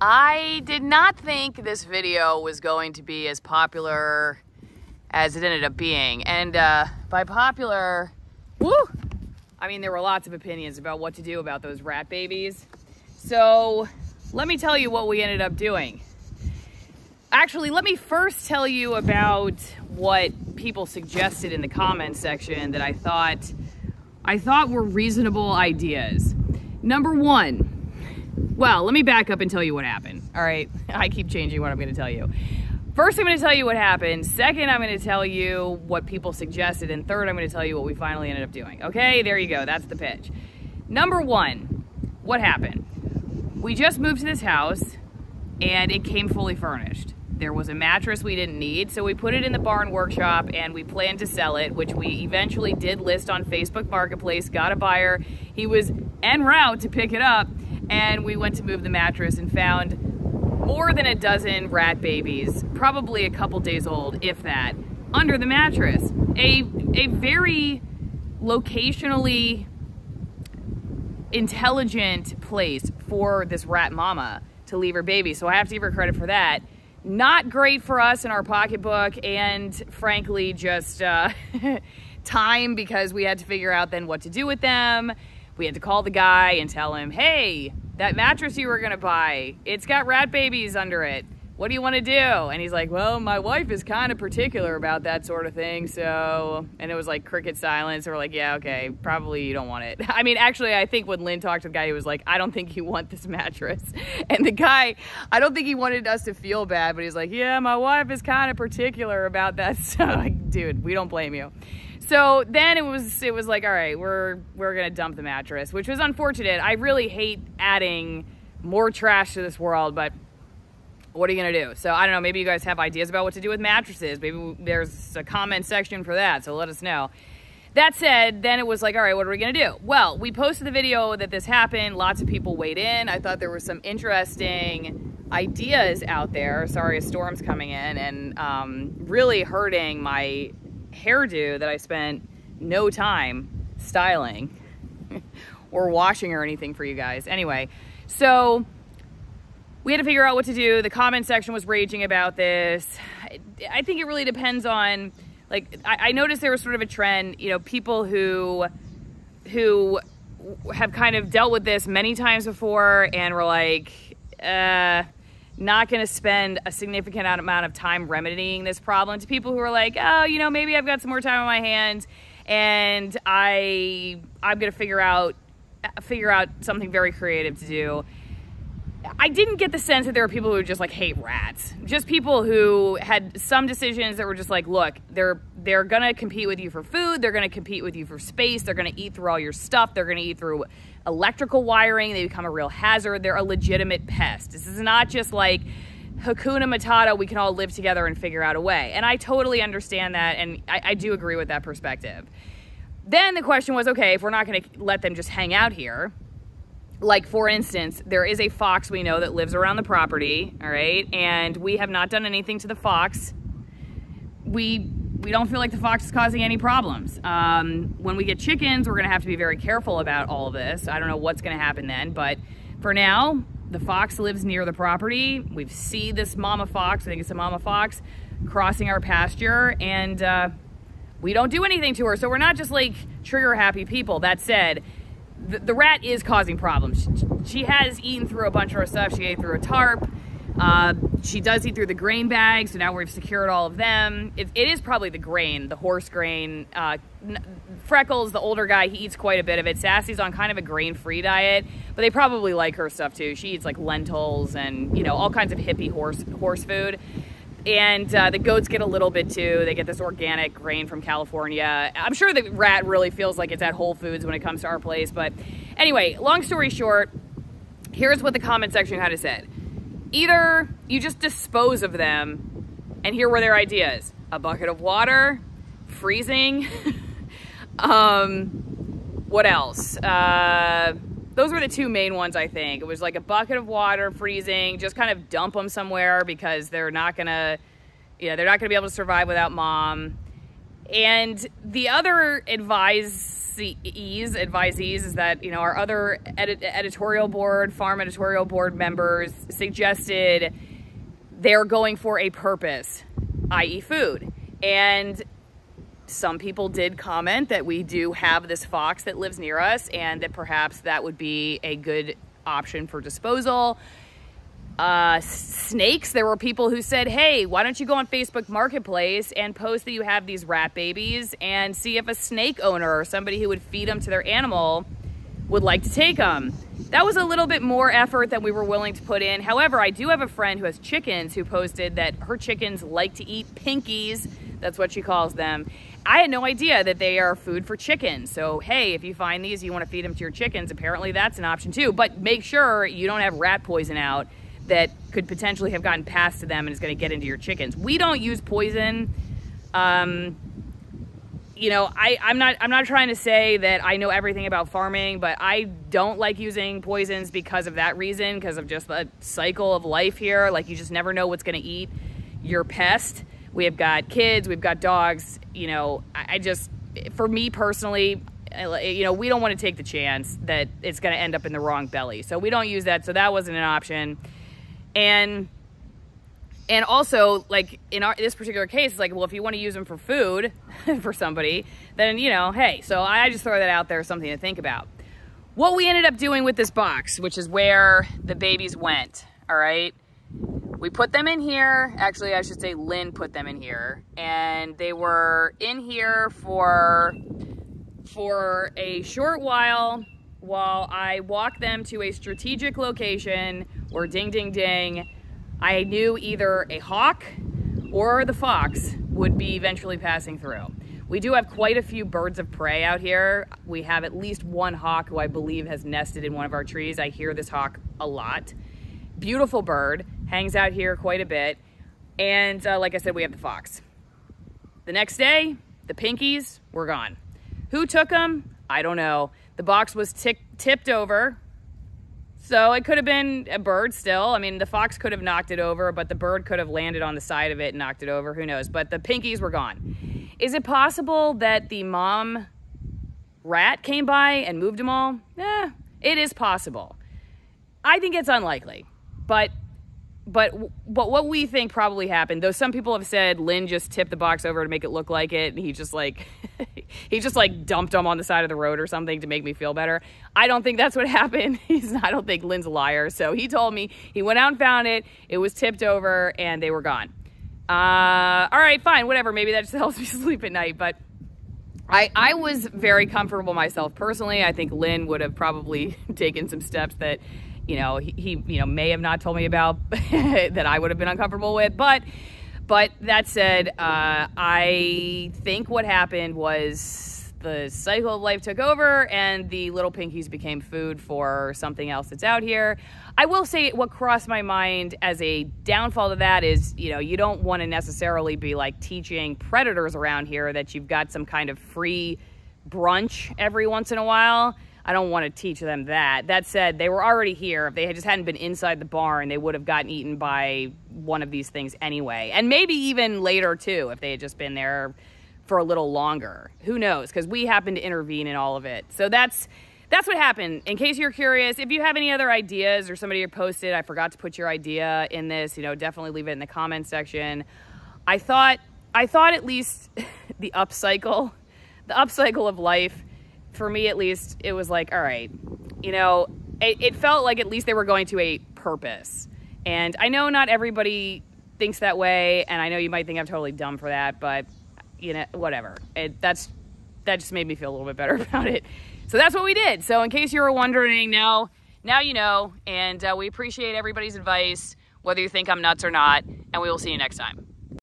I did not think this video was going to be as popular as it ended up being. And by popular, I mean, there were lots of opinions about what to do about those rat babies. So let me tell you what we ended up doing. Actually, let me first tell you about what people suggested in the comments section that I thought were reasonable ideas. Number one, well, let me back up and tell you what happened. All right, I keep changing what I'm going to tell you. First, I'm going to tell you what happened. Second, I'm going to tell you what people suggested. And third, I'm going to tell you what we finally ended up doing. Okay, there you go. That's the pitch. Number one, what happened? We just moved to this house and it came fully furnished. There was a mattress we didn't need, so we put it in the barn workshop and we planned to sell it, which we eventually did list on Facebook Marketplace, got a buyer. He was en route to pick it up, and we went to move the mattress and found more than a dozen rat babies, probably a couple days old, if that, under the mattress. A very locationally intelligent place for this rat mama to leave her baby, so I have to give her credit for that. Not great for us in our pocketbook, and frankly just time, because we had to figure out then what to do with them. We had to call the guy and tell him, hey, that mattress you were gonna buy, it's got rat babies under it. What do you want to do? And he's like, well, my wife is kind of particular about that sort of thing, so... And it was like cricket silence. We're like, yeah, okay, probably you don't want it. I mean, actually, I think when Lynn talked to the guy, he was like, I don't think you want this mattress. And the guy, I don't think he wanted us to feel bad, but he's like, yeah, my wife is kind of particular about that. So, like, dude, we don't blame you. So then it was like, all right, we're gonna dump the mattress, which was unfortunate. I really hate adding more trash to this world, but what are you gonna do? So I don't know, maybe you guys have ideas about what to do with mattresses. Maybe there's a comment section for that, so let us know. That said, then it was like, all right, what are we gonna do? Well, we posted the video that this happened. Lots of people weighed in. I thought there were some interesting ideas out there. Sorry, a storm's coming in and really hurting my hairdo that I spent no time styling or washing or anything for you guys. Anyway, so we had to figure out what to do. The comment section was raging about this. I think it really depends on, like, I noticed there was sort of a trend, you know, people who have kind of dealt with this many times before and were like, not going to spend a significant amount of time remedying this problem, to people who are like, oh, you know, maybe I've got some more time on my hands and I'm going to figure out something very creative to do. I didn't get the sense that there were people who just like hate rats. Just people who had some decisions that were just like, look, they're gonna compete with you for food, they're gonna compete with you for space, they're gonna eat through all your stuff, they're gonna eat through electrical wiring, they become a real hazard, they're a legitimate pest. This is not just like Hakuna Matata, we can all live together and figure out a way. And I totally understand that, and I do agree with that perspective. Then the question was, okay, if we're not gonna let them just hang out here, like, for instance, there is a fox we know that lives around the property, all right? And we have not done anything to the fox. We don't feel like the fox is causing any problems. When we get chickens, we're gonna have to be very careful about all of this. I don't know what's gonna happen then, but for now, the fox lives near the property. We've seen this mama fox, I think it's a mama fox, crossing our pasture, and we don't do anything to her. So we're not just like trigger happy people. That said, the rat is causing problems. She has eaten through a bunch of her stuff. She ate through a tarp. She does eat through the grain bag, so now we've secured all of them. It is probably the grain, the horse grain. Freckles, the older guy, he eats quite a bit of it. Sassy's on kind of a grain-free diet, but they probably like her stuff too. She eats like lentils and, you know, all kinds of hippie horse food. And the goats get a little bit too. They get this organic grain from California. I'm sure the rat really feels like it's at Whole Foods when it comes to our place. But anyway, long story short, here's what the comment section had to say. Either you just dispose of them, and here were their ideas. A bucket of water, freezing, what else? Those were the two main ones, I think. It was like a bucket of water, freezing, just kind of dump them somewhere because they're not gonna, you know, they're not gonna be able to survive without mom. And the other advice advisees is that, you know, our other editorial board, farm editorial board members suggested they're going for a purpose, i.e. food. And some people did comment that we do have this fox that lives near us and that perhaps that would be a good option for disposal. Snakes, there were people who said, hey, why don't you go on Facebook Marketplace and post that you have these rat babies and see if a snake owner or somebody who would feed them to their animal would like to take them. That was a little bit more effort than we were willing to put in. However, I do have a friend who has chickens who posted that her chickens like to eat pinkies. That's what she calls them. I had no idea that they are food for chickens. So, hey, if you find these, you want to feed them to your chickens, apparently that's an option too. But make sure you don't have rat poison out that could potentially have gotten passed to them and is going to get into your chickens. We don't use poison. You know, I'm not trying to say that I know everything about farming, but I don't like using poisons because of that reason, because of just the cycle of life here. Like, you just never know what's going to eat your pest. We have got kids, we've got dogs, you know, I just, for me personally, you know, we don't want to take the chance that it's going to end up in the wrong belly. So we don't use that. So that wasn't an option. And also, like, in this particular case, it's like, well, if you want to use them for food for somebody, then, you know, hey, so I just throw that out there, something to think about. What we ended up doing with this box, which is where the babies went, all right? We put them in here. Actually, I should say Lynn put them in here. And they were in here for a short while I walked them to a strategic location where, ding, ding, ding, I knew either a hawk or the fox would be eventually passing through. We do have quite a few birds of prey out here. We have at least one hawk who I believe has nested in one of our trees. I hear this hawk a lot. Beautiful bird, hangs out here quite a bit. And like I said, we have the fox. The next day, the pinkies were gone. Who took them? I don't know. The box was tipped over. So it could have been a bird still. I mean, the fox could have knocked it over, but the bird could have landed on the side of it and knocked it over. Who knows? But the pinkies were gone. Is it possible that the mom rat came by and moved them all? It is possible. I think it's unlikely. But what we think probably happened, though some people have said Lynn just tipped the box over to make it look like it, and he just like dumped them on the side of the road or something to make me feel better. I don't think that's what happened. I don't think Lynn's a liar. So he told me he went out and found it. It was tipped over and they were gone. All right, fine, whatever. Maybe that just helps me sleep at night. But I was very comfortable myself personally. I think Lynn would have probably taken some steps that, you know, he may have not told me about that I would have been uncomfortable with. But that said, I think what happened was the cycle of life took over and the little pinkies became food for something else that's out here. I will say what crossed my mind as a downfall to that is, you know, you don't want to necessarily be like teaching predators around here that you've got some kind of free brunch every once in a while. I don't want to teach them that. That said, they were already here. If they just hadn't been inside the barn, they would have gotten eaten by one of these things anyway. And maybe even later, too, if they had just been there for a little longer. Who knows? Because we happened to intervene in all of it. So that's what happened. In case you're curious, if you have any other ideas or somebody posted, I forgot to put your idea in this, you know, definitely leave it in the comment section. I thought at least the upcycle of life, for me at least, it was like, all right, you know, it felt like at least they were going to a purpose. And I know not everybody thinks that way, and I know you might think I'm totally dumb for that, but, you know, whatever. That just made me feel a little bit better about it. So that's what we did. So in case you were wondering, now you know, and we appreciate everybody's advice, whether you think I'm nuts or not, and we will see you next time.